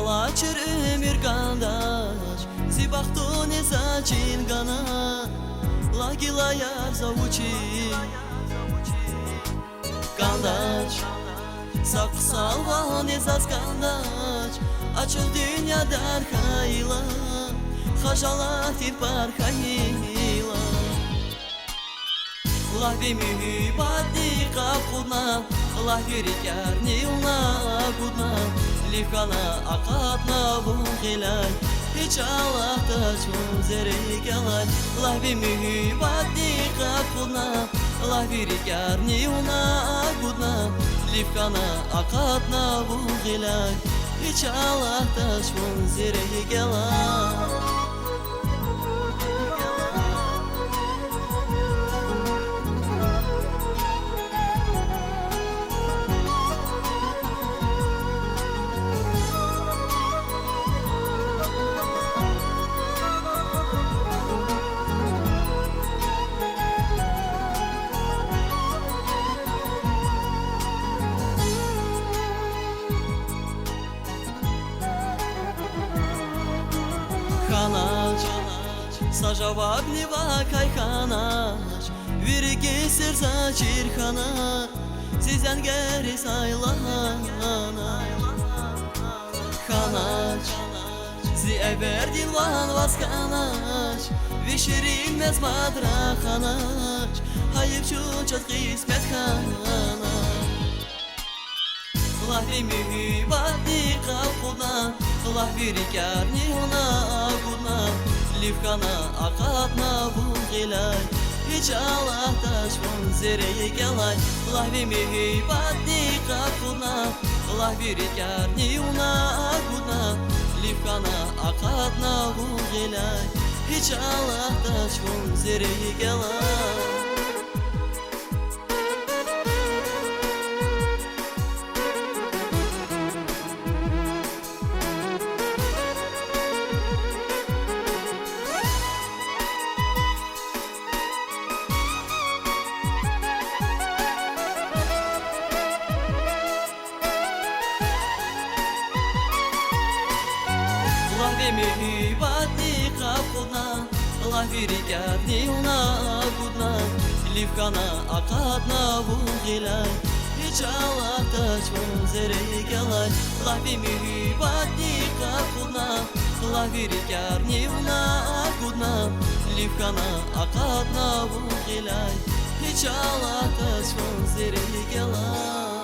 Gala çürümür kandaş Zibahtun saçin gana Lagila yar zavuçi Kandaş Saksalvan esas kandaş Açıl dünya dar kayla Hajalat ipar kayla Lahvi mühibati kapuna Lahvi rikarni una gudna Livkana akatna vuhilay Hiç Allah'ta çun zeri gelay Lahvi mühibati kapuna Lahvi rikarni una gudna Livkana akatna vuhilay Hiç Allah'ta çun zeri gelay Ханаш, сажава гнева кай ханаш Вирги сердца чирхана Сизен гери сайлана Ханаш, зи эвердин ван васканаш Виширилмез мадра ханаш Hayıp çuçat kısmet hana Lahvi mühibati kalkuna Lahvi rikarni ona guna Livkana akatna vuhilay Hiç Allah'ta şun zereye gelay Lahvi mühibati kalkuna Lahvi rikarni ona guna Livkana akatna vuhilay Hiç Allah'ta şun zereye gelay Lahvi mühibati kapuna Lahvi rikarni una gudna Livkana akatna vuhilay Hiç Allah'ta çun zereye gelay Lahvi mühibati kapuna Lahvi rikarni una gudna Livkana akatna vuhilay Hiç Allah'ta çun zereye gelay